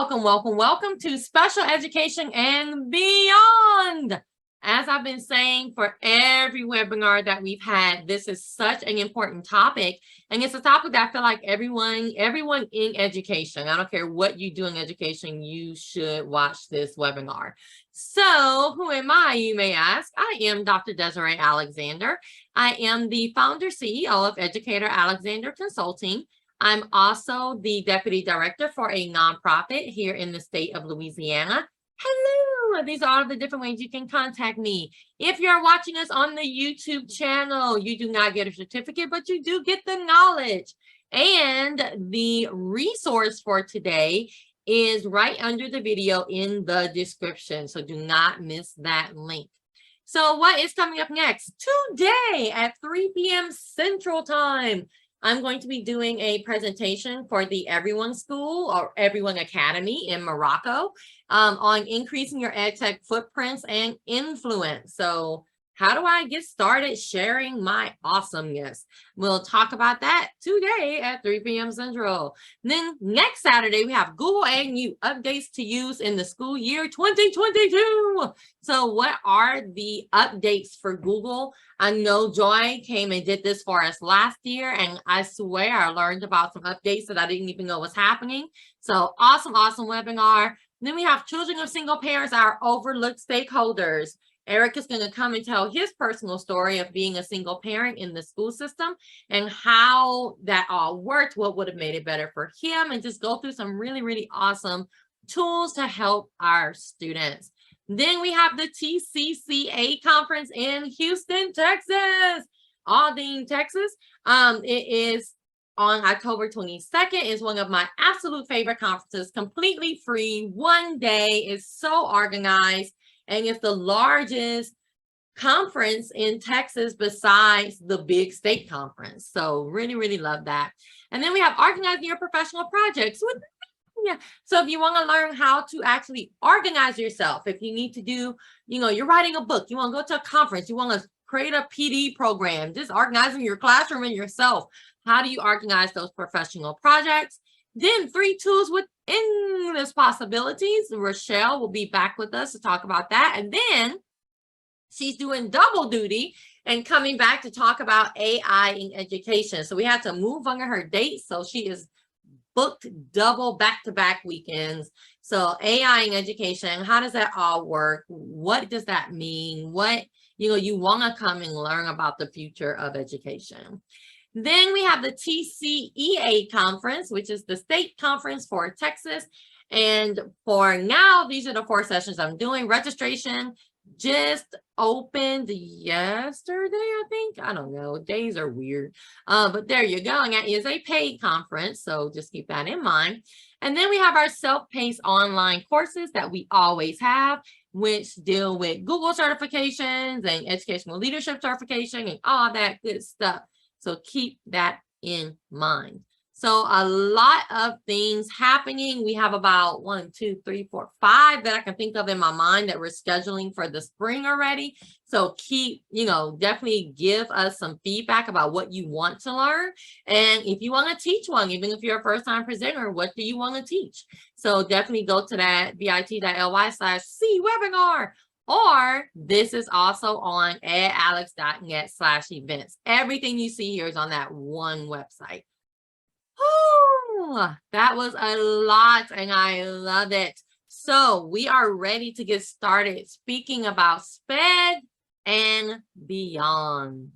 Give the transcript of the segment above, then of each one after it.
Welcome to Special Education and Beyond. As I've been saying for every webinar that we've had, this is such an important topic. And it's a topic that I feel like everyone in education, I don't care what you do in education, you should watch this webinar. So who am I, you may ask? I am Dr. Desiree Alexander. I am the founder CEO of Educator Alexander Consulting. I'm also the deputy director for a nonprofit here in the state of Louisiana. Hello, these are all of the different ways you can contact me. If you're watching us on the YouTube channel, you do not get a certificate, but you do get the knowledge. And the resource for today is right under the video in the description. So do not miss that link. So what is coming up next? Today at 3 p.m. Central Time, I'm going to be doing a presentation for the Everyone School or Everyone Academy in Morocco on increasing your EdTech footprints and influence. So how do I get started sharing my awesomeness? We'll talk about that today at 3 p.m. Central. Then next Saturday, we have Google ANU updates to use in the school year 2022. So what are the updates for Google? I know Joy came and did this for us last year, and I swear I learned about some updates that I didn't even know was happening. So awesome webinar. Then we have children of single parents, our overlooked stakeholders. Eric is going to come and tell his personal story of being a single parent in the school system and how that all worked, what would have made it better for him, and just go through some really awesome tools to help our students. Then we have the TCCA conference in Houston, Texas, Aldine, Texas. It is on October 22nd. Is one of my absolute favorite conferences, completely free, one day, is so organized. And it's the largest conference in Texas besides the big state conference. So really love that. And then we have organizing your professional projects. So if you want to learn how to actually organize yourself, if you need to do, you're writing a book, you want to go to a conference, you want to create a PD program, just organizing your classroom and yourself. How do you organize those professional projects? Then 3 tools with endless possibilities. Rochelle will be back with us to talk about that. And then she's doing double duty and coming back to talk about AI in education. So we had to move on her date. So she is booked double back-to-back weekends. So AI in education, how does that all work? What does that mean? What, you want to come and learn about the future of education. Then we have the TCEA conference, which is the state conference for Texas. And for now, these are the 4 sessions I'm doing. Registration just opened yesterday, I think. I don't know. Days are weird. But there you go. And that is a paid conference. So just keep that in mind. And then we have our self-paced online courses that we always have, which deal with Google certifications and educational leadership certification and all that good stuff. So keep that in mind. So a lot of things happening. We have about 1, 2, 3, 4, 5 that I can think of in my mind that we're scheduling for the spring already. So keep, definitely give us some feedback about what you want to learn. And if you want to teach one, even if you're a first-time presenter, what do you want to teach? So definitely go to that bit.ly/C webinar. Or this is also on edalex.net/events. Everything you see here is on that one website. Oh, that was a lot and I love it. So we are ready to get started speaking about SPED and beyond.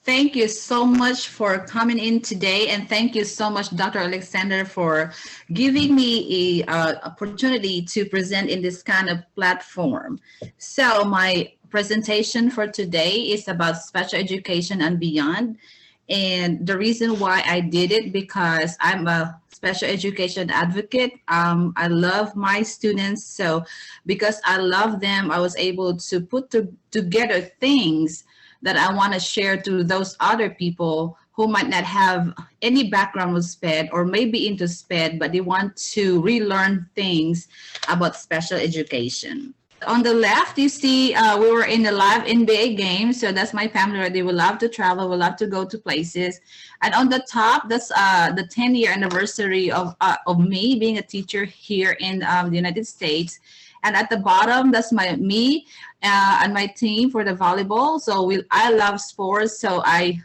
Thank you so much for coming in today, and thank you so much, Dr. Alexander, for giving me an opportunity to present in this kind of platform. So my presentation for today is about special education and beyond. And the reason why I did it, because I'm a special education advocate. I love my students. So because I love them, I was able to put together things that I want to share to those other people who might not have any background with SPED or maybe into SPED, but they want to relearn things about special education. On the left, you see we were in the live NBA game. So that's my family. They would love to travel, would love to go to places. And on the top, that's the 10-year anniversary of me being a teacher here in the United States. And at the bottom, that's me and my team for the volleyball. So I love sports. So I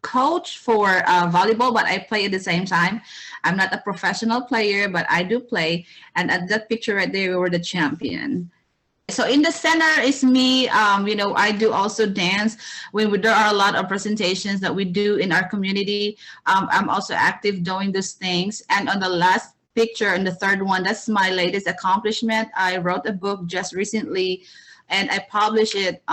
coach for volleyball, but I play at the same time. I'm not a professional player, but I do play. And at that picture right there, we were the champion. So in the center is me. I do also dance when there are a lot of presentations that we do in our community. I'm also active doing those things. And on the last picture and the third one, that's my latest accomplishment. I wrote a book just recently and I published it.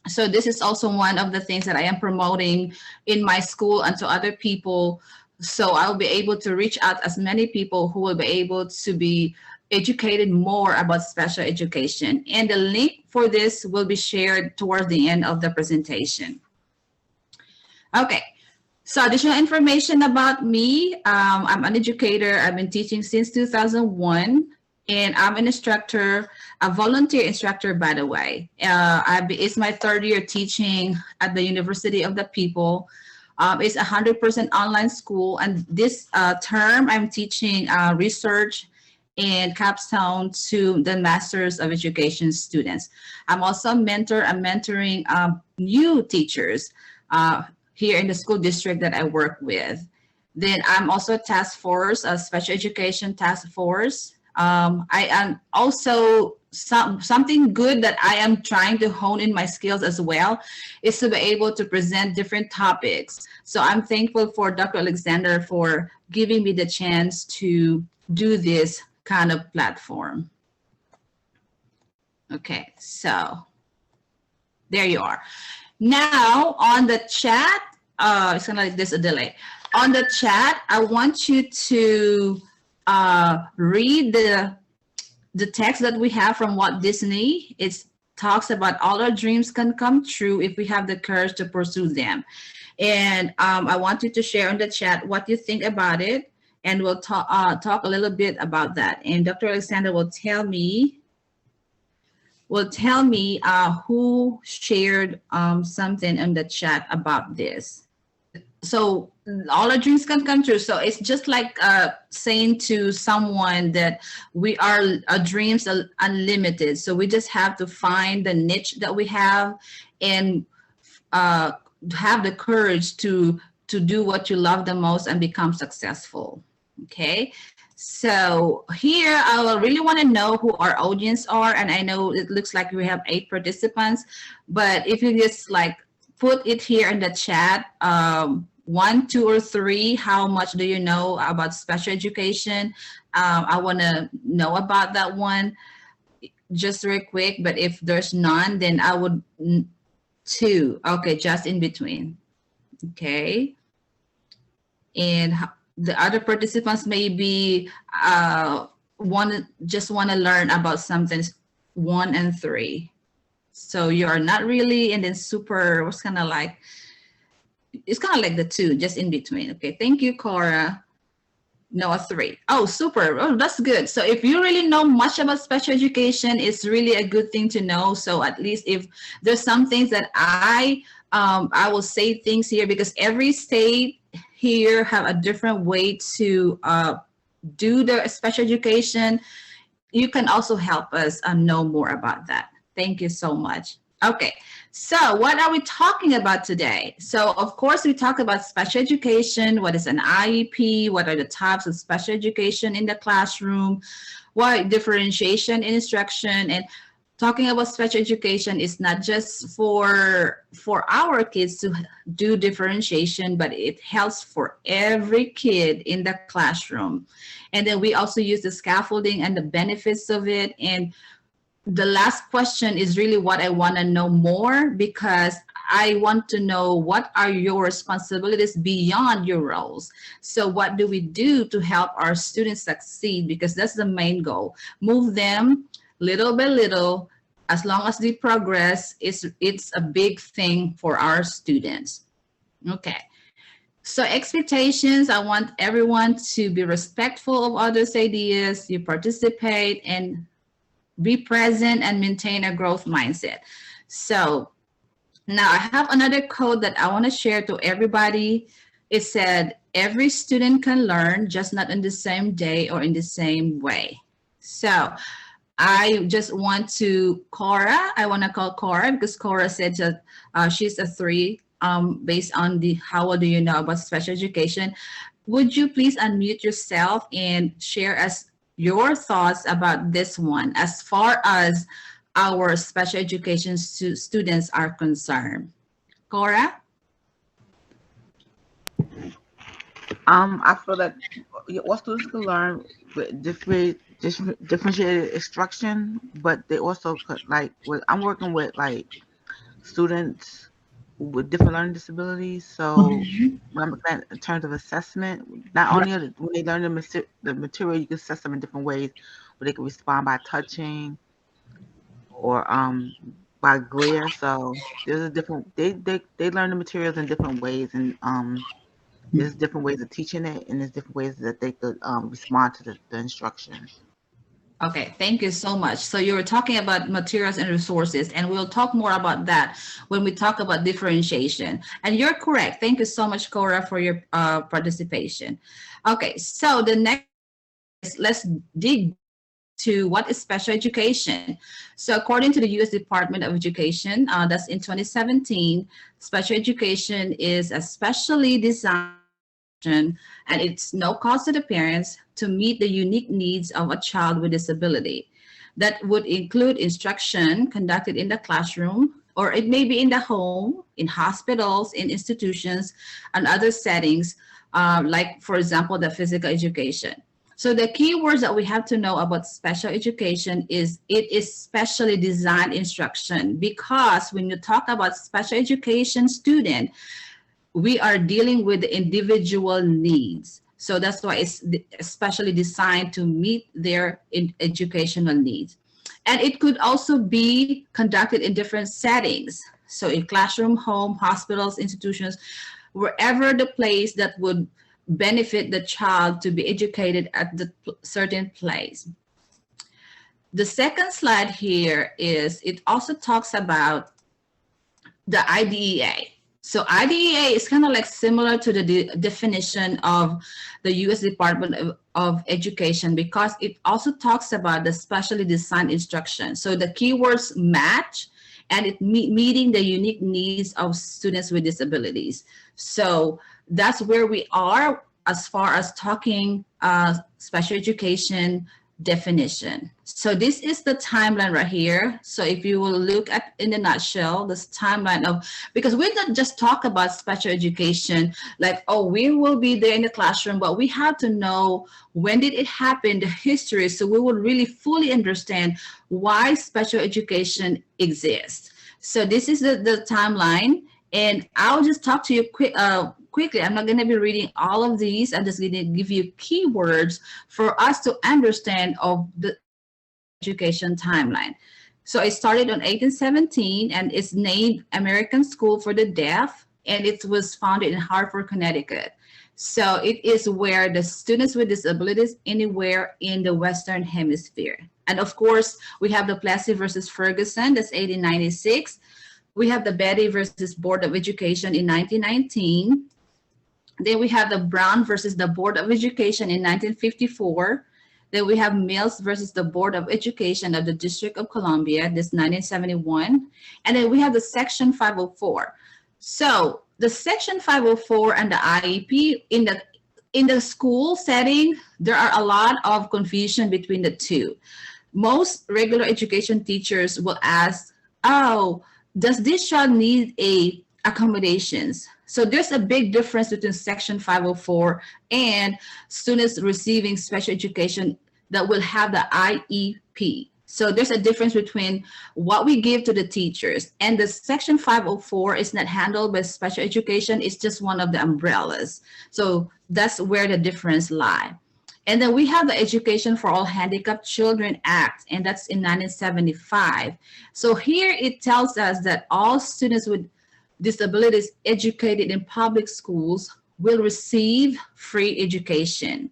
So this is also one of the things that I am promoting in my school and to other people. So I'll be able to reach out as many people who will be able to be educated more about special education. And the link for this will be shared towards the end of the presentation. Okay, so additional information about me. I'm an educator. I've been teaching since 2001. And I'm an instructor, a volunteer instructor, by the way. It's my third year teaching at the University of the People. It's 100% online school. And this term, I'm teaching research and capstone to the Masters of Education students. I'm also a mentor. I'm mentoring new teachers here in the school district that I work with. Then I'm also a task force, a special education task force. I am also something good that I am trying to hone in my skills as well is to be able to present different topics. So I'm thankful for Dr. Alexander for giving me the chance to do this kind of platform. Okay, so there you are. Now on the chat, it's kind of like this a delay. On the chat, I want you to read the text that we have from Walt Disney. It talks about all our dreams can come true if we have the courage to pursue them. And I want you to share in the chat what you think about it, and we'll talk a little bit about that. And Dr. Alexander will tell me who shared something in the chat about this. So all our dreams can come true. So it's just like saying to someone that our dreams are unlimited. So we just have to find the niche that we have and have the courage to do what you love the most and become successful. Okay. So here I really want to know who our audience are. And I know it looks like we have 8 participants, but if you just like put it here in the chat, 1, 2, or 3, how much do you know about special education? I want to know about that one just real quick, but if there's none, then I would 2. Okay, just in between. Okay. And the other participants maybe just want to learn about something, 1 and 3. So you're not really, and then super, it's kind of like the 2, just in between. Okay, thank you, Cora. No, a 3. Oh, super. Oh, that's good. So if you really know much about special education, it's really a good thing to know. So at least if there's some things that I will say things here, because every state here have a different way to do the special education. You can also help us know more about that. Thank you so much. Okay, so what are we talking about today? So of course we talk about special education. What is an IEP? What are the types of special education in the classroom? What differentiation in instruction? And talking about special education is not just for our kids to do differentiation, but it helps for every kid in the classroom. And then we also use the scaffolding and the benefits of it. And the last question is really what I want to know more, because I want to know what are your responsibilities beyond your roles. So what do we do to help our students succeed? Because that's the main goal. Move them little by little. As long as they progress, it's a big thing for our students. Okay. So expectations, I want everyone to be respectful of others' ideas. You participate and be present, and maintain a growth mindset. So now I have another code that I want to share to everybody. It said, every student can learn, just not in the same day or in the same way. So I just want to Cora. I want to call Cora because Cora said that she's a 3 based on the how well do you know about special education. Would you please unmute yourself and share us your thoughts about this one as far as our special education students are concerned? Cora? I feel that all students can learn with differentiated instruction, but they also could, like, I'm working with like students with different learning disabilities. So when I'm looking at in terms of assessment, not only when they learn the material, you can assess them in different ways, where they can respond by touching or by glare. So there's a different they learn the materials in different ways, and there's different ways of teaching it, and there's different ways that they could respond to the instruction. Okay, thank you so much. So you were talking about materials and resources, and we'll talk more about that when we talk about differentiation. And you're correct. Thank you so much, Cora, for your participation. Okay, so the next, let's dig to what is special education. So according to the U.S. Department of Education, that's in 2017, special education is a specially designed and it's no cost to the parents to meet the unique needs of a child with disability. That would include instruction conducted in the classroom, or it may be in the home, in hospitals, in institutions, and other settings, like, for example, the physical education. So the key words that we have to know about special education is it is specially designed instruction, because when you talk about special education student, we are dealing with the individual needs. So that's why it's especially designed to meet their educational needs. And it could also be conducted in different settings. So in classroom, home, hospitals, institutions, wherever the place that would benefit the child to be educated at the certain place. The second slide here is, it also talks about the IDEA. So IDEA is kind of like similar to the definition of the U.S. Department of Education, because it also talks about the specially designed instruction. So the keywords match, and it meeting the unique needs of students with disabilities. So that's where we are as far as talking special education definition. So this is the timeline right here. So if you will look at, in a nutshell, this timeline of, because we not just talk about special education like, oh, we will be there in the classroom, but we have to know when did it happen, the history, so we will really fully understand why special education exists. So this is the timeline, and I'll just talk to you quickly. I'm not going to be reading all of these. I'm just going to give you keywords for us to understand of the education timeline. So it started on 1817, and it's named American School for the Deaf, and it was founded in Hartford, Connecticut. So it is where the students with disabilities anywhere in the Western Hemisphere. And of course, we have the Plessy versus Ferguson, that's 1896. We have the Betty versus Board of Education in 1919. Then we have the Brown versus the Board of Education in 1954. Then we have Mills versus the Board of Education of the District of Columbia, this 1971. And then we have the Section 504. So the Section 504 and the IEP, in the school setting, there are a lot of confusion between the two. Most regular education teachers will ask, oh, does this child need a accommodations? So there's a big difference between Section 504 and students receiving special education that will have the IEP. So there's a difference between what we give to the teachers, and the Section 504 is not handled by special education. It's just one of the umbrellas. So that's where the difference lies. And then we have the Education for All Handicapped Children Act, and that's in 1975. So here it tells us that all students with disabilities educated in public schools will receive free education.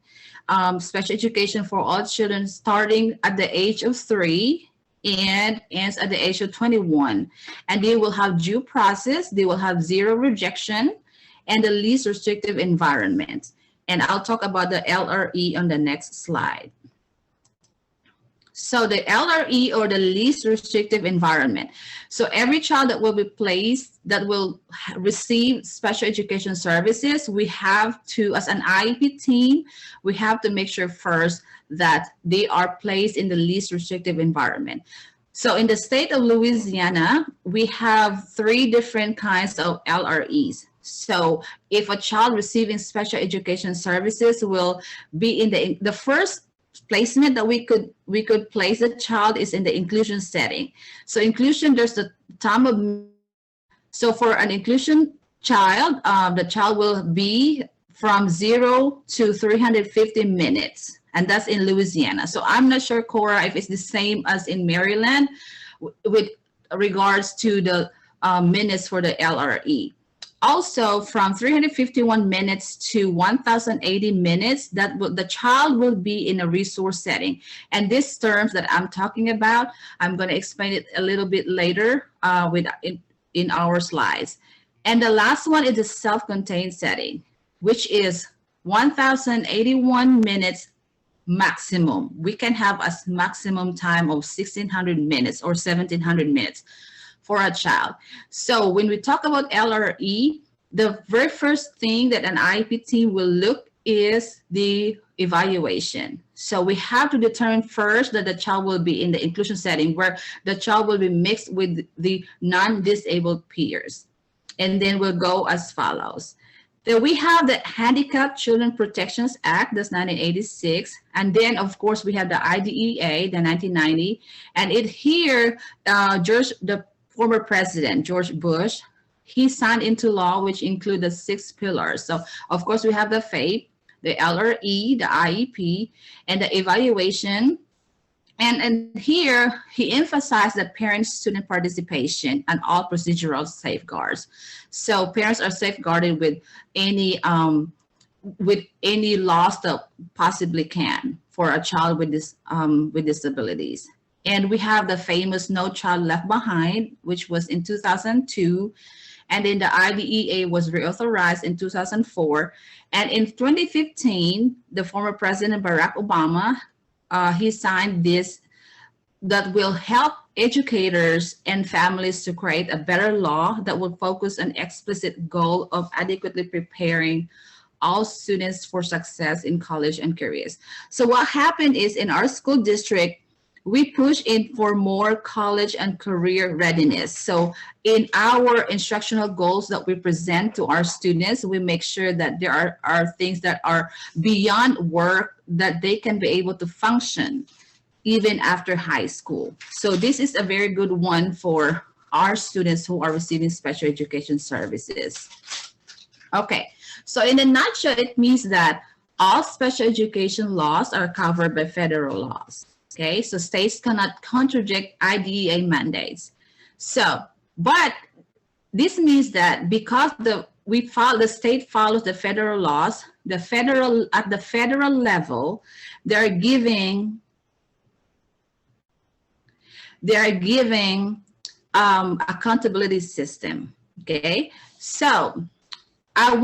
Special education for all children starting at the age of 3 and ends at the age of 21. And they will have due process, they will have zero rejection, and the least restrictive environment. And I'll talk about the LRE on the next slide. So the LRE, or the least restrictive environment. So every child that will be placed, that will receive special education services, we have to, as an IEP team, we have to make sure first that they are placed in the least restrictive environment. So in the state of Louisiana, we have 3 different kinds of LREs. So if a child receiving special education services will be in the first placement that we could place a child is in the inclusion setting. So inclusion, there's the time of, so for an inclusion child, the child will be from 0 to 350 minutes, and that's in Louisiana. So I'm not sure, Cora, if it's the same as in Maryland with regards to the minutes for the LRE. Also, from 351 minutes to 1,080 minutes, that the child will be in a resource setting. And these terms that I'm talking about, I'm going to explain it a little bit later in our slides. And the last one is the self-contained setting, which is 1,081 minutes maximum. We can have a maximum time of 1,600 minutes or 1,700 minutes for a child. So when we talk about LRE, the very first thing that an IEP team will look is the evaluation. So we have to determine first that the child will be in the inclusion setting, where the child will be mixed with the non-disabled peers. And then we'll go as follows. Then we have the Handicapped Children Protections Act, that's 1986. And then, of course, we have the IDEA, the 1990. And the former president, George Bush, he signed into law, which include the 6 pillars. So, of course, we have the FAPE, the LRE, the IEP, and the evaluation. And here, he emphasized the parent-student participation and all procedural safeguards. So parents are safeguarded with any loss that possibly can for a child with disabilities. And we have the famous No Child Left Behind, which was in 2002. And then the IDEA was reauthorized in 2004. And in 2015, the former President Barack Obama, he signed this that will help educators and families to create a better law that will focus on explicit goal of adequately preparing all students for success in college and careers. So what happened is, in our school district, we push in for more college and career readiness. So in our instructional goals that we present to our students, we make sure that there are things that are beyond work, that they can be able to function even after high school. So this is a very good one for our students who are receiving special education services. Okay, so in a nutshell, it means that all special education laws are covered by federal laws. Okay, so states cannot contradict IDEA mandates. So, but this means that because the state follows the federal laws, at the federal level, they're giving accountability system. Okay, so I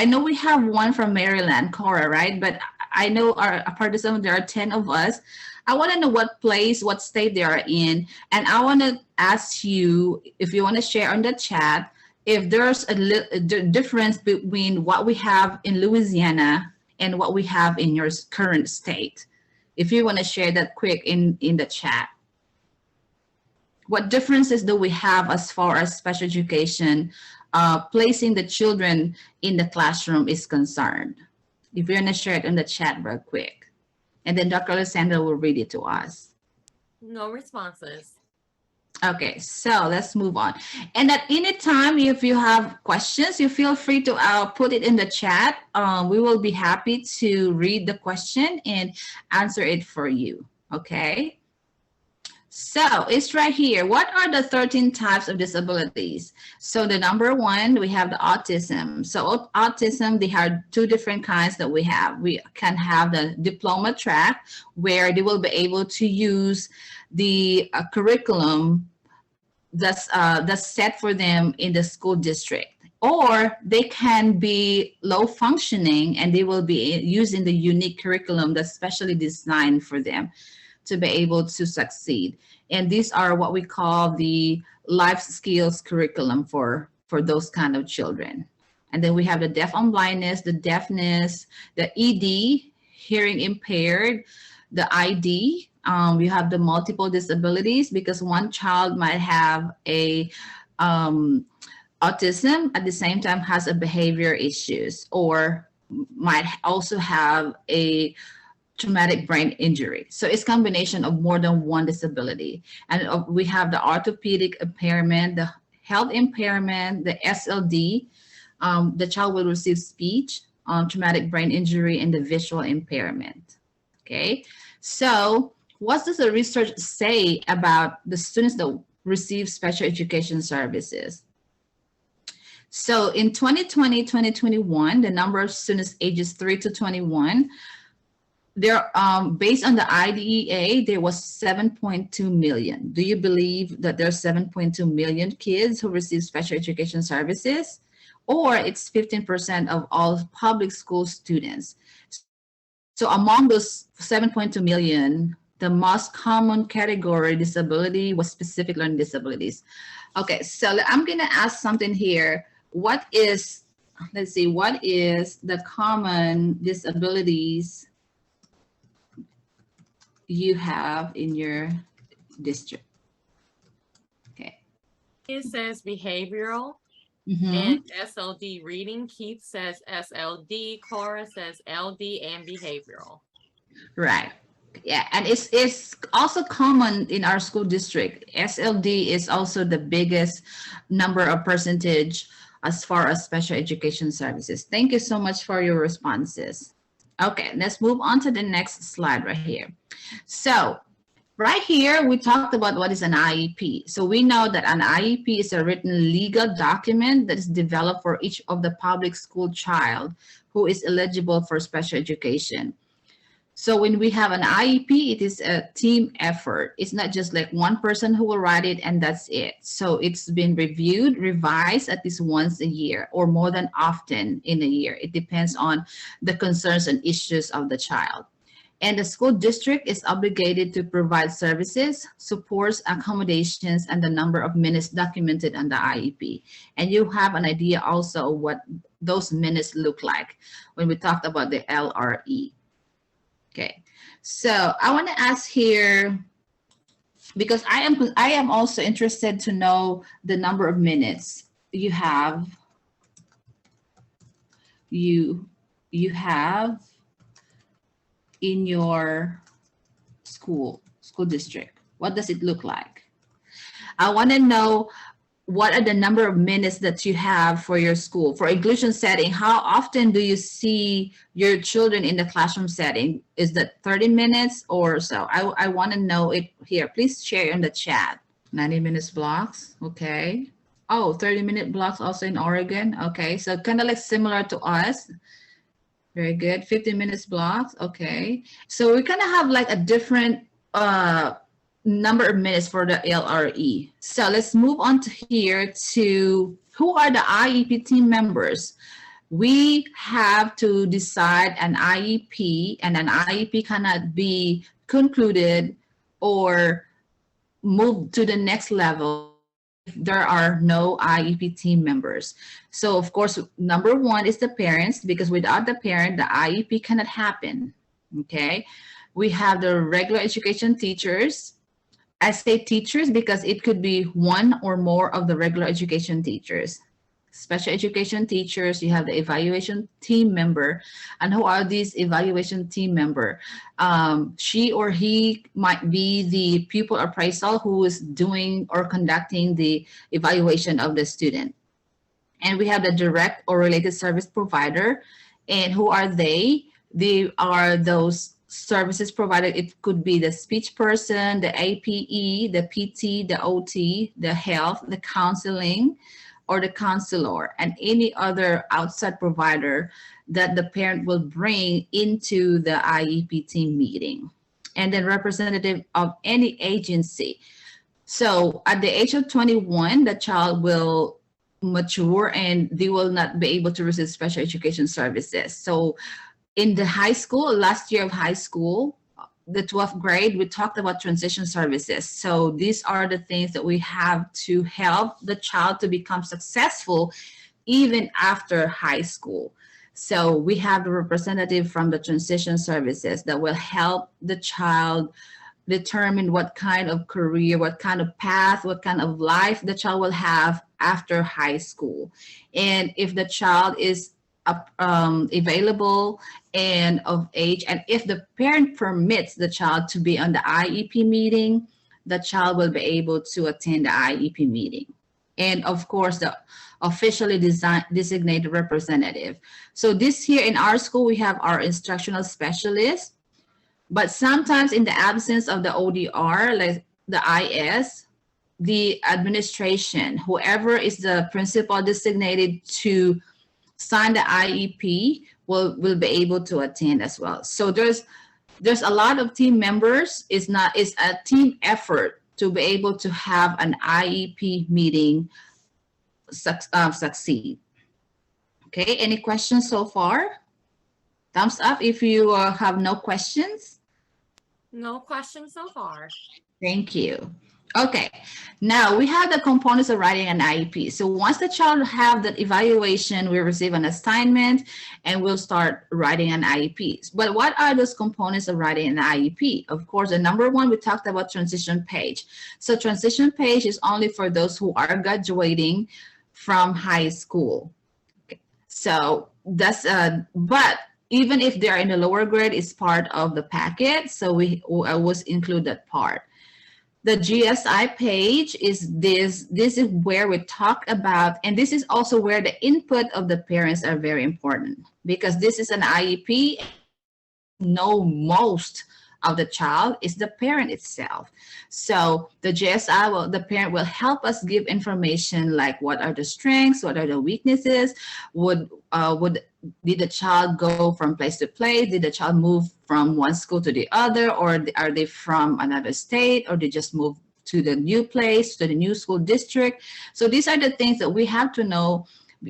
know we have one from Maryland, Cora, right? But I know our participants, there are 10 of us. I want to know what state they are in. And I want to ask you, if you want to share on the chat, if there's a difference between what we have in Louisiana and what we have in your current state. If you want to share that quick in the chat. What differences do we have as far as special education, placing the children in the classroom is concerned? If you're gonna share it in the chat real quick. And then Dr. Alexandra will read it to us. No responses. Okay, so let's move on. And at any time, if you have questions, you feel free to put it in the chat. We will be happy to read the question and answer it for you, okay? So it's right here. What are the 13 types of disabilities? So the number one, we have the autism. So autism, they have two different kinds that we have. We can have the diploma track where they will be able to use the curriculum that's set for them in the school district. Or they can be low functioning and they will be using the unique curriculum that's specially designed for them to be able to succeed. And these are what we call the life skills curriculum for those kind of children. And then we have the deaf and blindness, the deafness, the ED, hearing impaired, the ID. We have the multiple disabilities because one child might have a autism at the same time has a behavior issues or might also have a traumatic brain injury. So it's combination of more than one disability. And we have the orthopedic impairment, the health impairment, the SLD, the child will receive speech, traumatic brain injury, and the visual impairment. Okay, so what does the research say about the students that receive special education services? So in 2020, 2021, the number of students ages 3 to 21, there, based on the IDEA, there was 7.2 million. Do you believe that there are 7.2 million kids who receive special education services? Or it's 15% of all public school students. So among those 7.2 million, the most common category disability was specific learning disabilities. Okay, so I'm gonna ask something here. What is, let's see, what is the common disabilities you have in your district? Okay. It says behavioral Mm-hmm. and SLD reading. Keith says SLD. Cora says LD and behavioral. Right. Yeah, and it's also common in our school district. SLD is also the biggest number of percentage as far as special education services. Thank you so much for your responses. Okay, let's move on to the next slide right here. So right here, we talked about what is an IEP. So we know that an IEP is a written legal document that is developed for each of the public school child who is eligible for special education. So when we have an IEP, it is a team effort. It's not just like one person who will write it and that's it. So it's been reviewed, revised at least once a year or more than often in a year. It depends on the concerns and issues of the child. And the school district is obligated to provide services, supports, accommodations, and the number of minutes documented on the IEP. And you have an idea also what those minutes look like when we talked about the LRE. Okay, so I want to ask here, because I am also interested to know the number of minutes you have in your school district. What does it look like? I want to know what are the number of minutes that you have for your school. For inclusion setting, how often do you see your children in the classroom setting? Is that 30 minutes or so? I want to know it here. Please share in the chat. 90 minutes blocks, okay. Oh, 30-minute blocks also in Oregon, okay. So kind of like similar to us. Very good, 15 minutes blocks, okay. So we kind of have like a different number of minutes for the LRE. So let's move on to here to who are the IEP team members. We have to decide an IEP, and an IEP cannot be concluded or moved to the next level if there are no IEP team members. So of course, number one is the parents, because without the parent, the IEP cannot happen, okay? We have the regular education teachers. I say teachers because it could be one or more of the regular education teachers. Special education teachers, you have the evaluation team member. And who are these evaluation team member? She or he might be the pupil appraisal who is doing or conducting the evaluation of the student. And we have the direct or related service provider. And who are they? They are those services provided. It could be the speech person, the APE, the PT, the OT, the health, the counseling, or the counselor, and any other outside provider that the parent will bring into the IEP team meeting. And then representative of any agency. So at the age of 21, the child will mature and they will not be able to receive special education services. So in the high school, last year of high school, the 12th grade, we talked about transition services. So these are the things that we have to help the child to become successful even after high school. So we have the representative from the transition services that will help the child determine what kind of career, what kind of path, what kind of life the child will have after high school. And if the child is available and of age, and if the parent permits the child to be on the IEP meeting, the child will be able to attend the IEP meeting. And of course, the officially designated representative. So this here in our school, we have our instructional specialist, but sometimes in the absence of the ODR, like the IS, the administration, whoever is the principal designated to sign the IEP will be able to attend as well. So there's a lot of team members. It's a team effort to be able to have an IEP meeting succeed. Okay, any questions so far? Thumbs up if you have no questions. No questions so far. Thank you. Okay, now we have the components of writing an IEP. So once the child have that evaluation, we receive an assignment and we'll start writing an IEP. But what are those components of writing an IEP? Of course, the number one, we talked about transition page. So transition page is only for those who are graduating from high school. Okay. So that's, but even if they're in the lower grade, it's part of the packet. So I always include that part. The GSI page is this is where we talk about, and this is also where the input of the parents are very important, because this is an IEP. Know most of the child is the parent itself. So the GSI, the parent will help us give information like what are the strengths, what are the weaknesses, did the child go from place to place? Did the child move from one school to the other, or are they from another state, or they just move to the new place, to the new school district? So these are the things that we have to know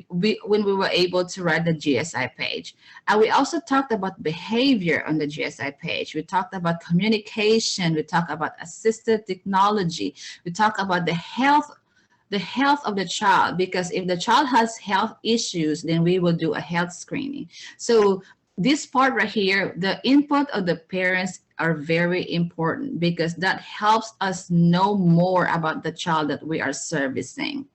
when we were able to write the GSI page. And we also talked about behavior on the GSI page. We talked about communication. We talked about assistive technology. We talked about the health of the child, because if the child has health issues, then we will do a health screening. So this part right here, the input of the parents are very important, because that helps us know more about the child that we are servicing.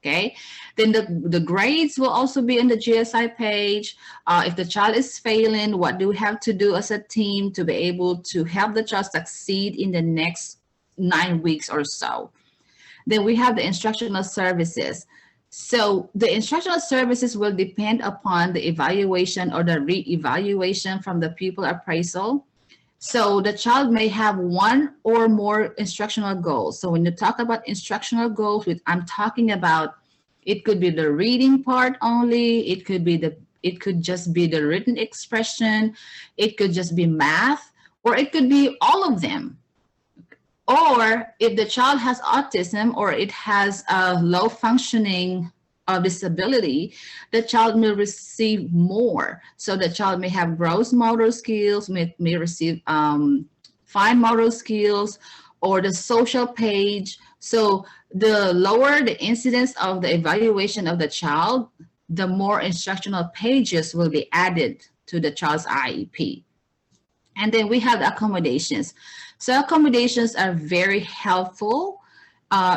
Okay, then the grades will also be in the GSI page. If the child is failing, what do we have to do as a team to be able to help the child succeed in the next 9 weeks or so? Then we have the instructional services. So the instructional services will depend upon the evaluation or the re-evaluation from the pupil appraisal. So the child may have one or more instructional goals. So when you talk about instructional goals, I'm talking about, it could be the reading part only. It could just be the written expression. It could just be math, or it could be all of them. Or if the child has autism, or it has a low functioning disability, the child may receive more. So the child may have gross motor skills, may receive fine motor skills, or the social page. So the lower the incidence of the evaluation of the child, the more instructional pages will be added to the child's IEP. And then we have the accommodations. So accommodations are very helpful.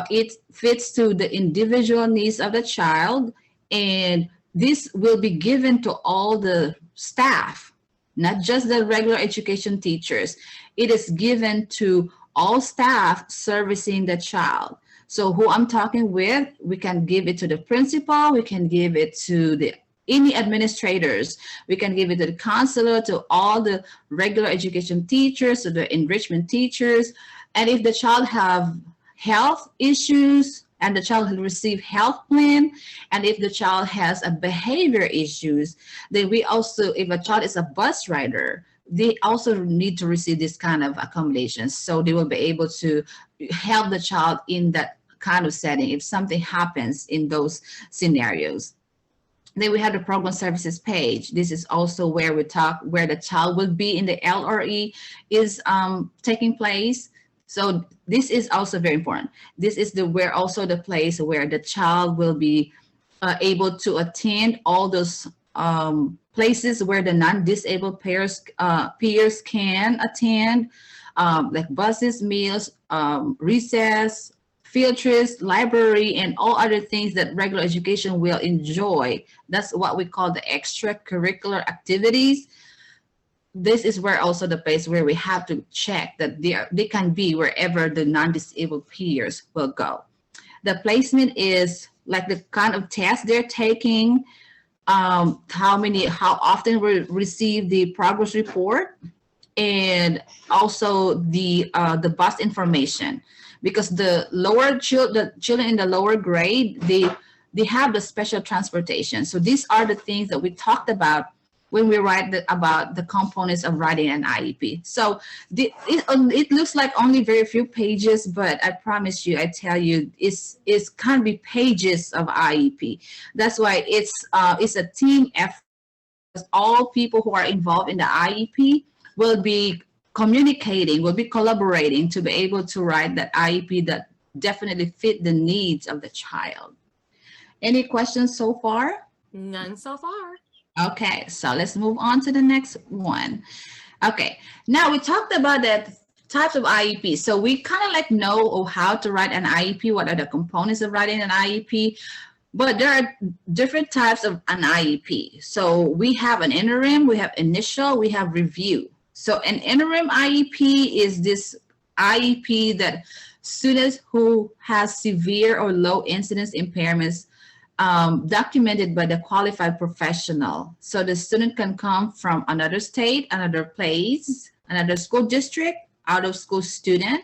It fits to the individual needs of the child, and this will be given to all the staff, not just the regular education teachers. It is given to all staff servicing the child. So who I'm talking with, we can give it to the principal, we can give it to the any administrators. We can give it to the counselor, to all the regular education teachers, to the enrichment teachers. And if the child have health issues and the child will receive health plan, and if the child has a behavior issues, then we also, if a child is a bus rider, they also need to receive this kind of accommodations. So they will be able to help the child in that kind of setting if something happens in those scenarios. Then we have the program services page. This is also where we talk, where the child will be in the LRE is taking place. So this is also very important. This is where also the place where the child will be able to attend all those places where the non-disabled peers can attend, like buses, meals, recess, field trips, library, and all other things that regular education will enjoy. That's what we call the extracurricular activities. This is where also the place where we have to check that they can be wherever the non-disabled peers will go. The placement is like the kind of test they're taking, how often we receive the progress report, and also the bus information, because the children in the lower grade, they have the special transportation. So these are the things that we talked about when we write about the components of writing an IEP. So it looks like only very few pages, but I promise you, I tell you, it's can be pages of IEP. That's why it's a team effort. All people who are involved in the IEP will be communicating, will be collaborating to be able to write that IEP that definitely fit the needs of the child. Any questions so far? None so far. Okay, so let's move on to the next one. Okay, now we talked about the types of IEP. So we kind of like know how to write an IEP, what are the components of writing an IEP, but there are different types of an IEP. So we have an interim, we have initial, we have review. So an interim IEP is this IEP that students who has severe or low incidence impairments documented by the qualified professional. So the student can come from another state, another place, another school district, out of school student,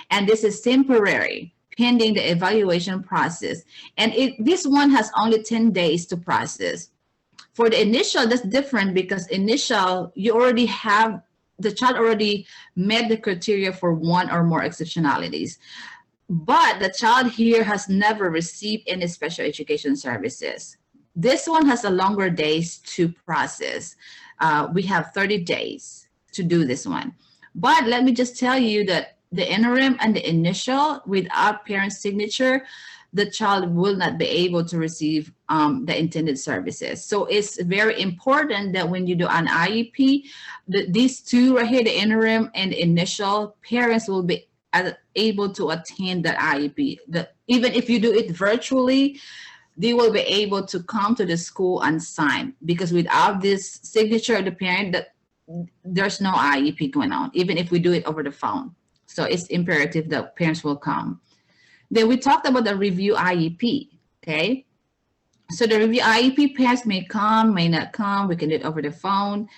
and this is temporary, pending the evaluation process. And this one has only 10 days to process. For the initial, that's different, because initial, you already have, the child already met the criteria for one or more exceptionalities. But the child here has never received any special education services. This one has a longer days to process. We have 30 days to do this one. But let me just tell you that the interim and the initial, without parent signature, the child will not be able to receive the intended services. So it's very important that when you do an IEP, these two right here, the interim and the initial, parents will be able to attend that IEP. Even if you do it virtually, they will be able to come to the school and sign, because without this signature of the parent, there's no IEP going on, even if we do it over the phone. So it's imperative that parents will come. Then we talked about the review IEP, okay? So the review IEP, parents may come, may not come, we can do it over the phone,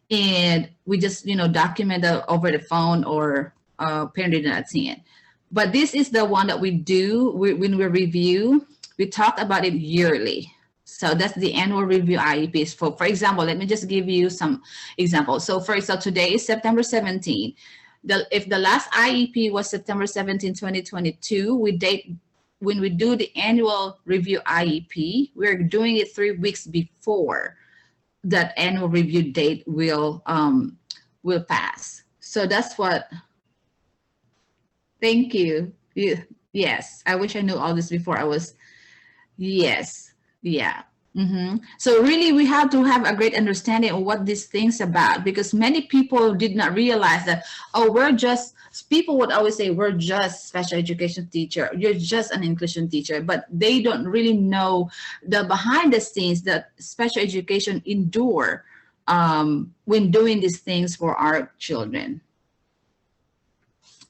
and we just, document it over the phone, or parent did not attend. But this is the one that we do when we review. We talk about it yearly. So that's the annual review IEPs. For example, let me just give you some examples. So today is September 17. If the last IEP was September 17, 2022, when we do the annual review IEP, we're doing it 3 weeks before that annual review date will pass. So that's what. Thank you. Yes, I wish I knew all this before I was. Yes, yeah. So really, we have to have a great understanding of what these things about, because many people did not realize that, people would always say, we're just special education teacher, you're just an inclusion teacher, but they don't really know the behind the scenes that special education endure when doing these things for our children.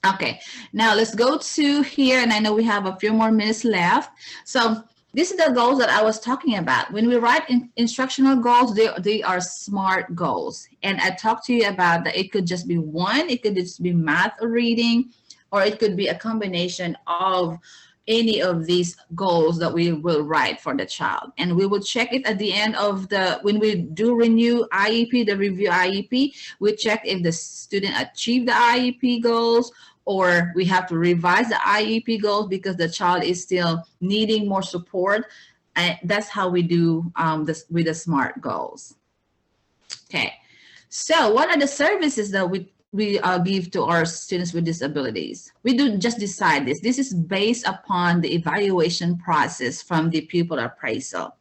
Okay, now let's go to here, and I know we have a few more minutes left. So These are the goals that I was talking about. When we write instructional goals, they are SMART goals. And I talked to you about that it could just be one, it could just be math or reading, or it could be a combination of any of these goals that we will write for the child. And we will check it at the end of when we do renew IEP, the review IEP, we check if the student achieved the IEP goals, or we have to revise the IEP goals because the child is still needing more support. And that's how we do this with the SMART goals. Okay, so what are the services that we give to our students with disabilities? We don't just decide this. This is based upon the evaluation process from the pupil appraisal.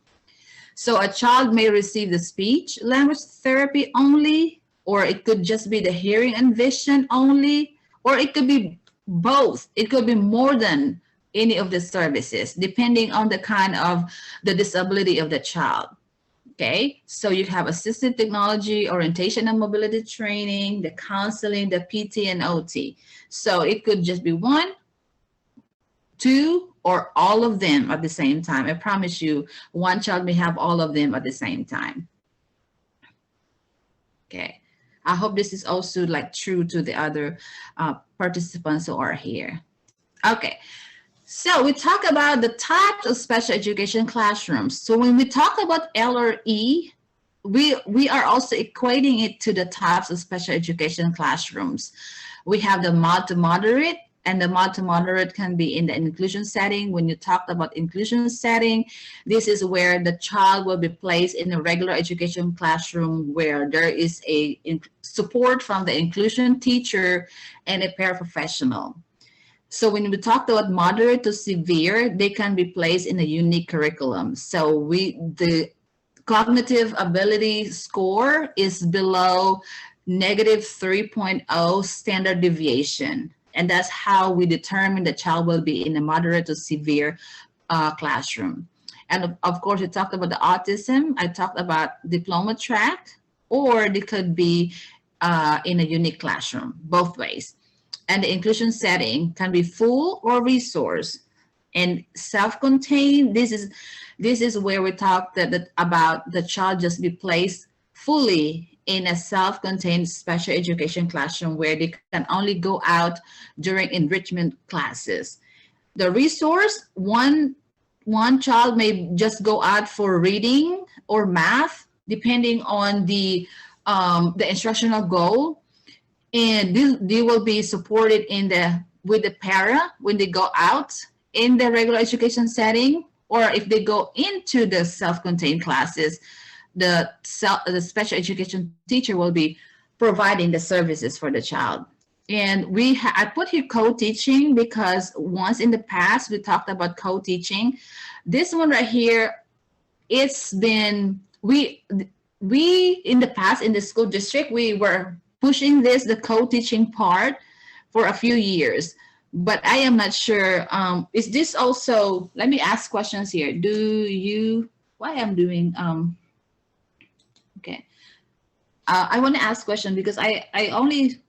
So a child may receive the speech language therapy only, or it could just be the hearing and vision only, or it could be both. It could be more than any of the services, depending on the kind of the disability of the child. Okay, so you have assistive technology, orientation and mobility training, the counseling, the PT and OT. So it could just be one, two, or all of them at the same time. I promise you, one child may have all of them at the same time. Okay, I hope this is also like true to the other participants who are here. Okay. So we talk about the types of special education classrooms. So when we talk about L or E, we are also equating it to the types of special education classrooms. We have the mild to moderate, and the mild to moderate can be in the inclusion setting. When you talked about inclusion setting, this is where the child will be placed in a regular education classroom where there is a support from the inclusion teacher and a paraprofessional. So when we talked about moderate to severe, they can be placed in a unique curriculum. So the cognitive ability score is below negative 3.0 standard deviation. And that's how we determine the child will be in a moderate to severe classroom. And of course, we talked about the autism. I talked about diploma track, or they could be in a unique classroom, both ways. And the inclusion setting can be full or resource. And self-contained, this is where we talk about the child just be placed fully in a self-contained special education classroom where they can only go out during enrichment classes. The resource, one child may just go out for reading or math, depending on the instructional goal. And they will be supported with the para when they go out in the regular education setting, or if they go into the self-contained classes, the special education teacher will be providing the services for the child. And I put here co-teaching because once in the past we talked about co-teaching. This one right here, it's been we in the past in the school district, we were pushing the co-teaching part for a few years, but I am not sure. Is this also, let me ask questions here. Why I'm doing, okay. I want to ask question because I only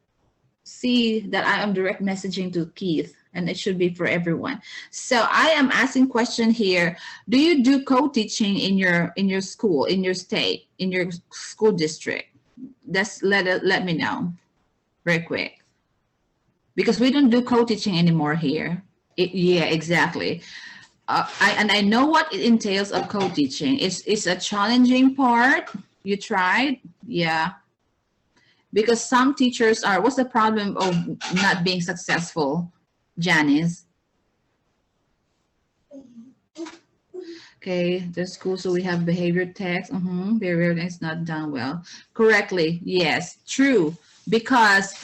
see that I am direct messaging to Keith, and it should be for everyone. So I am asking question here. Do you do co-teaching in your school, in your state, in your school district? Just let me know very quick, because we don't do co-teaching anymore here. Yeah, exactly. I know what it entails of co-teaching. It's a challenging part. You tried, yeah. Because some teachers are. What's the problem of not being successful, Janice? Okay, the school, so we have behavior text. Behavior is not done well. Correctly, yes, true. Because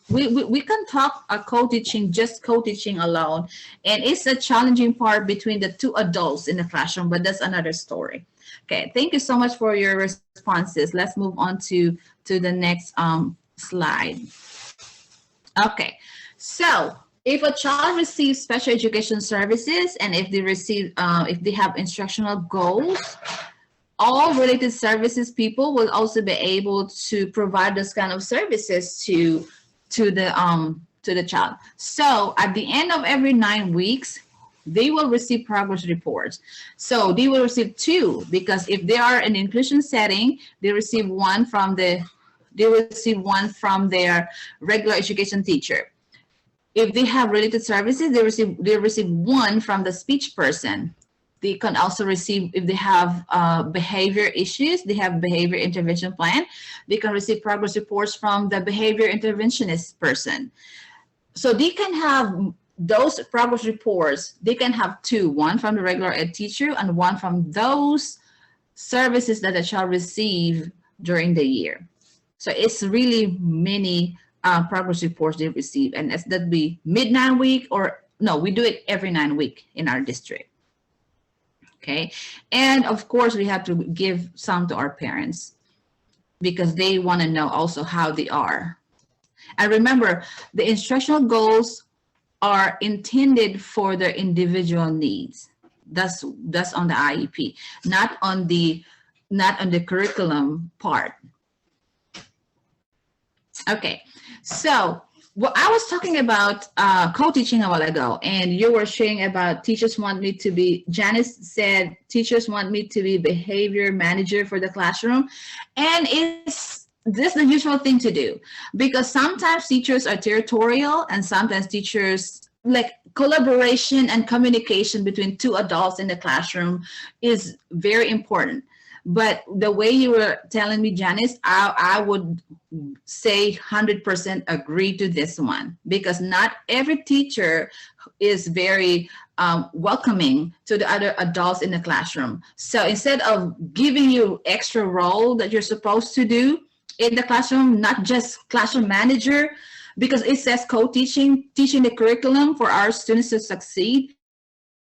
we can talk a co-teaching, just co-teaching alone, and it's a challenging part between the two adults in the classroom, but that's another story. Okay, thank you so much for your responses. Let's move on to the next slide. Okay, so if a child receives special education services, and if they have instructional goals, all related services people will also be able to provide this kind of services to the child. So at the end of every 9 weeks, they will receive progress reports. So they will receive two, because if they are in inclusion setting, they receive one from their regular education teacher. If they have related services, they receive one from the speech person. They can also receive, if they have behavior issues, they have behavior intervention plan, they can receive progress reports from the behavior interventionist person. So they can have those progress reports, they can have two, one from the regular ed teacher and one from those services that the child receive during the year. So it's really many progress reports they receive, and that'd be mid 9 week, or no, we do it every 9 week in our district. Okay, and of course we have to give some to our parents because they want to know also how they are. And remember, the instructional goals are intended for their individual needs. That's on the IEP, not on the curriculum part. Okay, so well, I was talking about co-teaching a while ago, and you were sharing about teachers want me to be, Janice said, teachers want me to be behavior manager for the classroom. And it's this the usual thing to do, because sometimes teachers are territorial, and sometimes teachers, like, collaboration and communication between two adults in the classroom is very important. But the way you were telling me, Janice, I would say 100% agree to this one, because not every teacher is very welcoming to the other adults in the classroom. So instead of giving you extra role that you're supposed to do in the classroom, not just classroom manager, because it says co-teaching, teaching the curriculum for our students to succeed.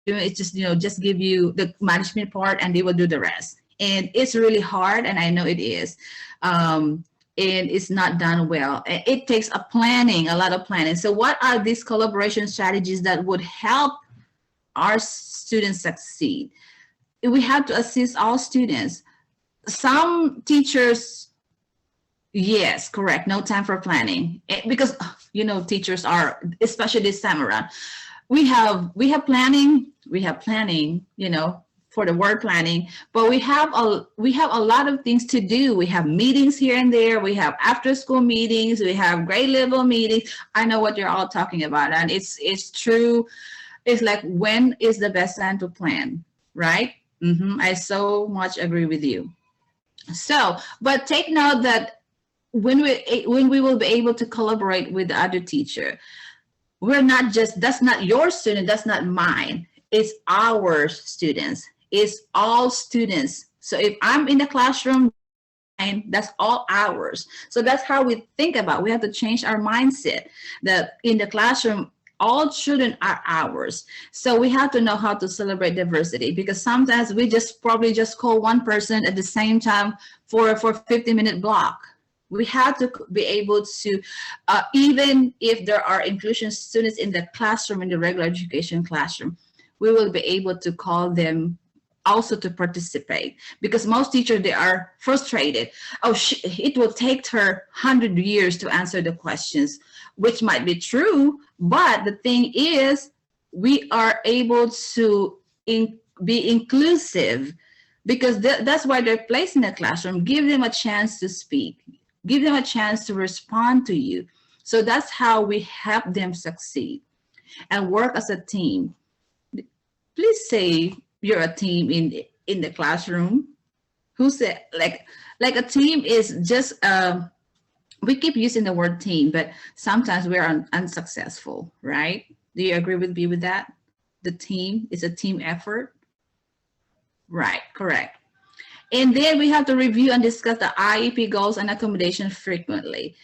It's just, just give you the management part and they will do the rest. And it's really hard, and I know it is. And it's not done well. It takes a lot of planning. So what are these collaboration strategies that would help our students succeed? We have to assist all students. Some teachers, yes, correct, no time for planning. Because, teachers are, especially this time around, we have planning, for the word planning, but we have a lot of things to do. We have meetings here and there. We have after school meetings. We have grade level meetings. I know what you're all talking about, and it's true. It's like, when is the best time to plan, right? I so much agree with you. So, but take note that when we will be able to collaborate with the other teacher, we're not just, that's not your student, that's not mine. It's our students. It's all students. So if I'm in the classroom, that's all ours. So that's how we think about. We have to change our mindset that in the classroom, all children are ours. So we have to know how to celebrate diversity, because sometimes we probably just call one person at the same time for a 50-minute block. We have to be able to, even if there are inclusion students in the classroom, in the regular education classroom, we will be able to call them also to participate, because most teachers, they are frustrated. Oh, it will take her 100 years to answer the questions, which might be true. But the thing is, we are able to be inclusive, because that's why they're placed in the classroom. Give them a chance to speak. Give them a chance to respond to you. So that's how we help them succeed and work as a team. Please say you're a team in the classroom. Who said, like a team is just, we keep using the word team, but sometimes we're unsuccessful, right? Do you agree with me with that? The team is a team effort. Right, correct. And then we have to review and discuss the IEP goals and accommodation frequently.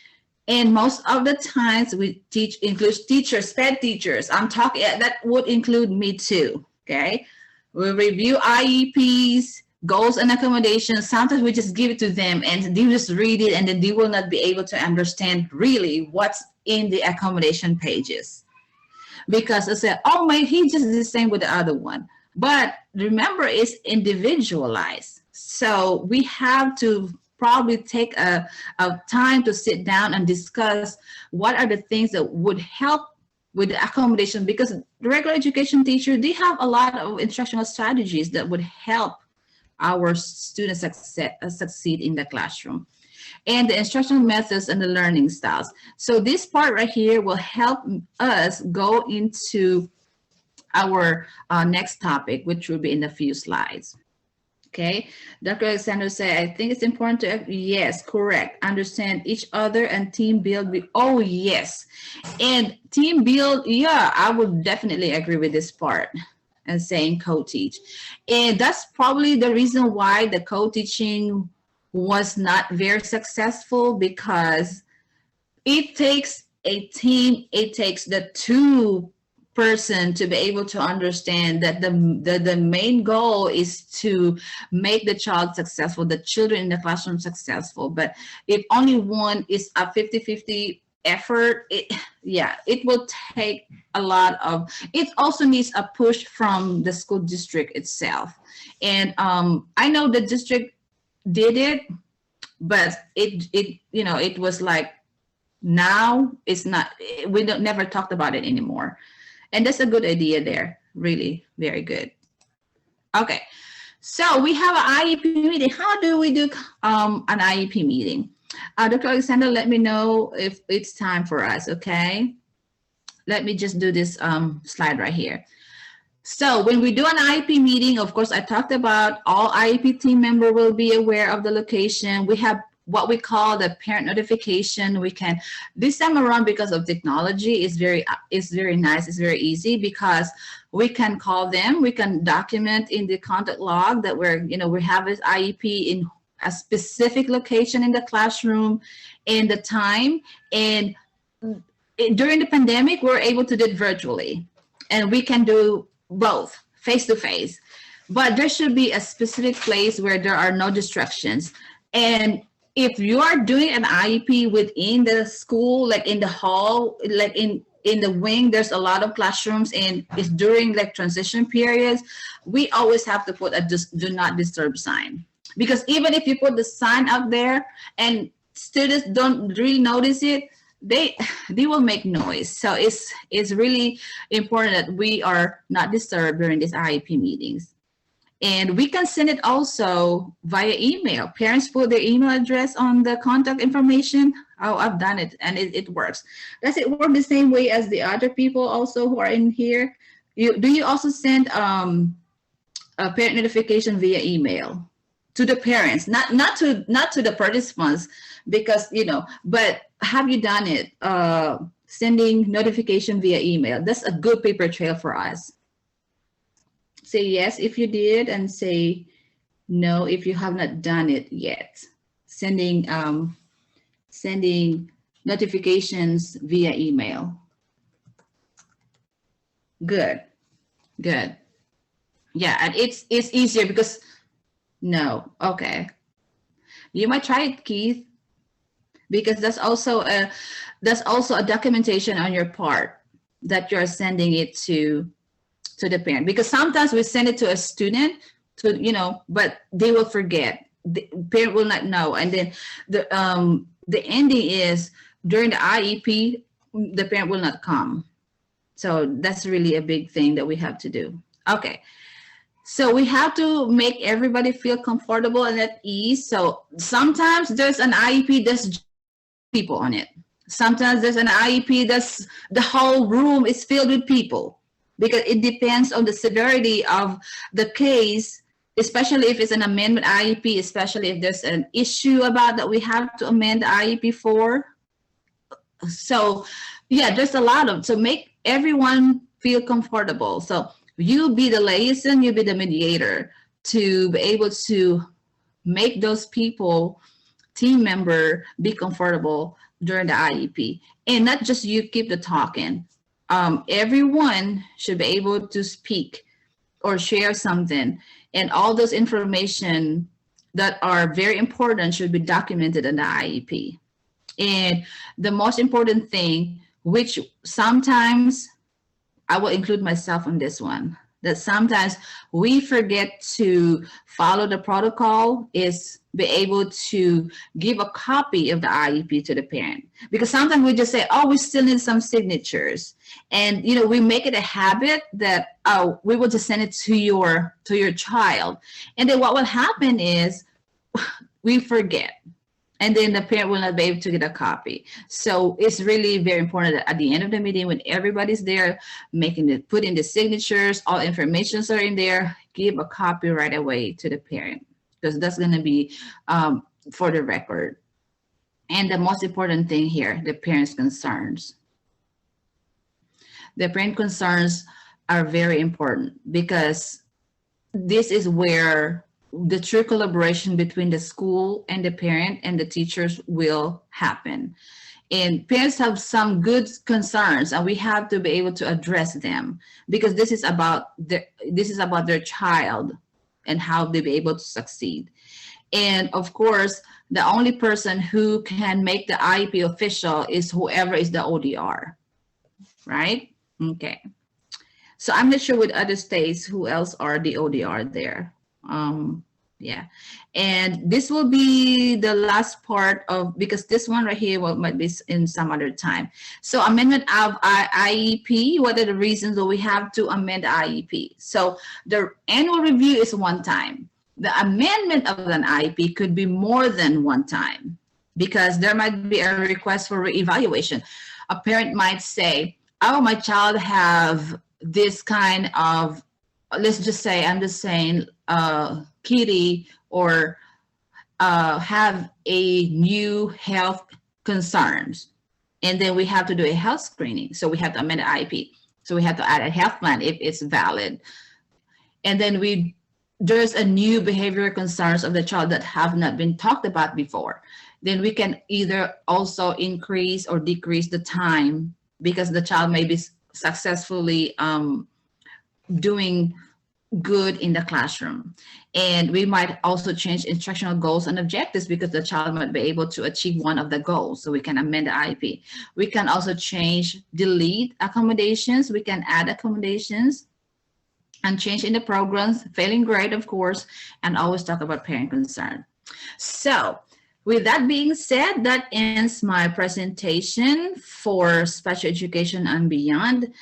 And most of the times we include teachers, SPED teachers. I'm talking, that would include me too, okay? We review IEPs, goals and accommodations. Sometimes we just give it to them and they just read it, and then they will not be able to understand really what's in the accommodation pages. Because I said, oh, he just the same with the other one. But remember, it's individualized. So we have to probably take a time to sit down and discuss what are the things that would help with the accommodation, because the regular education teacher, they have a lot of instructional strategies that would help our students succeed in the classroom, and the instructional methods and the learning styles. So this part right here will help us go into our next topic, which will be in a few slides. Okay, Dr. Alexander said, I think it's important to, yes, correct, understand each other and team build. Oh, yes. And team build, yeah, I would definitely agree with this part and saying co-teach. And that's probably the reason why the co-teaching was not very successful, because it takes a team, it takes the two person to be able to understand that the main goal is to make the child successful, the children in the classroom successful. But if only one is a 50-50 effort, it will take a lot of, it also needs a push from the school district itself. And I know the district did it, but it was like, now it's not, we never talked about it anymore. And that's a good idea there. Really, very good. Okay, so we have an IEP meeting. How do we do an IEP meeting? Dr. Alexander, let me know if it's time for us, okay? Let me just do this slide right here. So when we do an IEP meeting, of course, I talked about all IEP team member will be aware of the location. We have what we call the parent notification. We can, this time around, because of technology, is very nice, it's very easy, because we can call them, we can document in the contact log that we have this IEP in a specific location in the classroom and the time. And during the pandemic, we're able to do it virtually, and we can do both face-to-face, but there should be a specific place where there are no distractions. And if you are doing an IEP within the school, like in the hall, like in the wing, there's a lot of classrooms, and it's during like transition periods, we always have to put a do not disturb sign. Because even if you put the sign up there and students don't really notice it, they will make noise. So it's really important that we are not disturbed during these IEP meetings. And we can send it also via email. Parents put their email address on the contact information. Oh, I've done it, and it works. Does it work the same way as the other people also who are in here? Do you also send a parent notification via email to the parents, not to the participants, because but have you done it? Sending notification via email. That's a good paper trail for us. Say yes if you did, and say no if you have not done it yet. Sending notifications via email. Good. Yeah, and it's easier because no. Okay. You might try it, Keith, because that's also a documentation on your part that you're sending it to the parent, because sometimes we send it to a student but they will forget, the parent will not know, and then the ending is during the IEP the parent will not come. So that's really a big thing that we have to do. Okay, so we have to make everybody feel comfortable and at ease. So sometimes there's an IEP that's people on it. Sometimes there's an IEP that's the whole room is filled with people, because it depends on the severity of the case, especially if it's an amendment IEP, especially if there's an issue about that we have to amend the IEP for. So yeah, there's a lot of, so make everyone feel comfortable. So you be the liaison, you be the mediator to be able to make those people, team member, be comfortable during the IEP. And not just you keep the talking. Everyone should be able to speak or share something, and all those information that are very important should be documented in the IEP. And the most important thing, which sometimes I will include myself on this one, that sometimes we forget to follow the protocol is be able to give a copy of the IEP to the parent. Because sometimes we just say, oh, we still need some signatures. And, you know, we make it a habit that, oh, we will just send it to your child. And then what will happen is we forget. And then the parent will not be able to get a copy. So it's really very important that at the end of the meeting, when everybody's there, put in the signatures, all informations are in there, give a copy right away to the parent, because that's going to be for the record. And the most important thing here, the parents' concerns. The parent concerns are very important, because this is where the true collaboration between the school and the parent and the teachers will happen. And parents have some good concerns, and we have to be able to address them, because this is about their child and how they be able to succeed. And of course, the only person who can make the IEP official is whoever is the ODR, right? Okay. So I'm not sure with other states who else are the ODR there. Yeah, and this will be the last part of, because this one right here might be in some other time. So amendment of IEP, what are the reasons that we have to amend the IEP? So the annual review is one time. The amendment of an IEP could be more than one time, because there might be a request for reevaluation. A parent might say, oh, my child have this kind of, let's just say, I'm just saying, kitty, or have a new health concerns. And then we have to do a health screening. So we have to amend the IEP. So we have to add a health plan if it's valid. And then there's a new behavioral concerns of the child that have not been talked about before. Then we can either also increase or decrease the time, because the child may be successfully doing good in the classroom. And we might also change instructional goals and objectives, because the child might be able to achieve one of the goals. So we can amend the IEP. We can also delete accommodations. We can add accommodations and change in the programs, failing grade, of course, and always talk about parent concern. So with that being said, that ends my presentation for special education and beyond.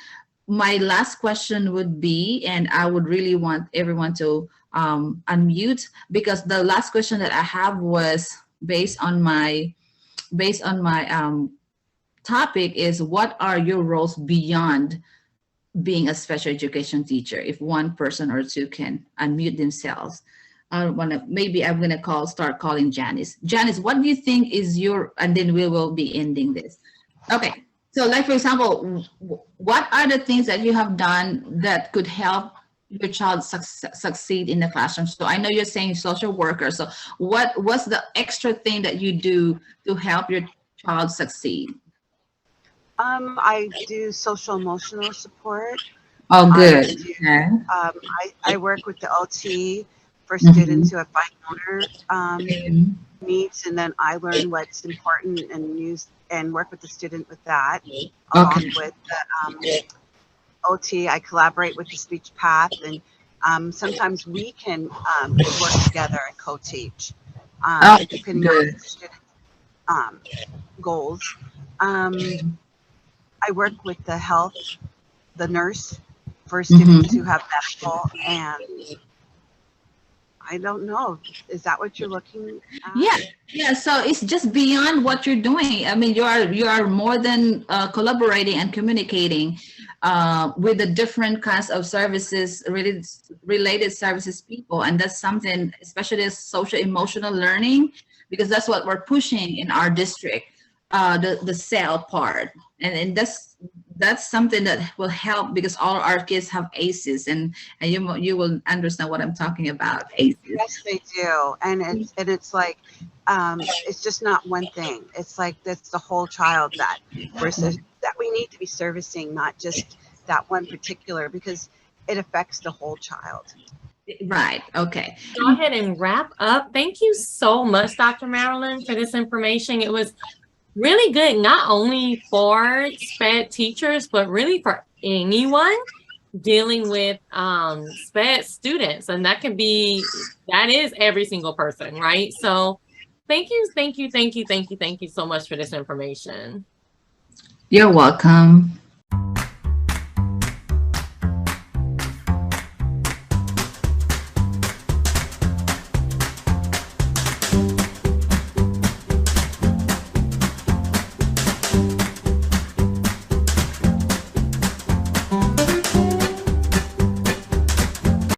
My last question would be, and I would really want everyone to unmute, because the last question that I have was based on my topic is, what are your roles beyond being a special education teacher? If one person or two can unmute themselves. Maybe I'm gonna start calling Janice. Janice, what do you think is and then we will be ending this. Okay. So like, for example, what are the things that you have done that could help your child succeed in the classroom? So I know you're saying social worker. So what's the extra thing that you do to help your child succeed? I do social emotional support. Oh, good. I work with the OT for students who have fine motor needs, and then I learn what's important and work with the student with that. Along with the OT, I collaborate with the speech path, and sometimes we can work together and co-teach, depending on the student's goals. I work with the nurse for students who have medical, and I don't know. Is that what you're looking at? Yeah. So it's just beyond what you're doing. I mean, you are more than collaborating and communicating with the different kinds of services, related services people, and that's something, especially social emotional learning, because that's what we're pushing in our district, the SEL part, and that's something that will help, because all our kids have ACEs, and you will understand what I'm talking about. ACEs. Yes, they do, and it's like it's just not one thing. It's like that's the whole child that we need to be servicing, not just that one particular, because it affects the whole child. Right. Okay. Go ahead and wrap up. Thank you so much, Dr. Marlyn, for this information. It was really good, not only for SPED teachers, but really for anyone dealing with SPED students, and that is every single person, right? So thank you so much for this information. You're welcome.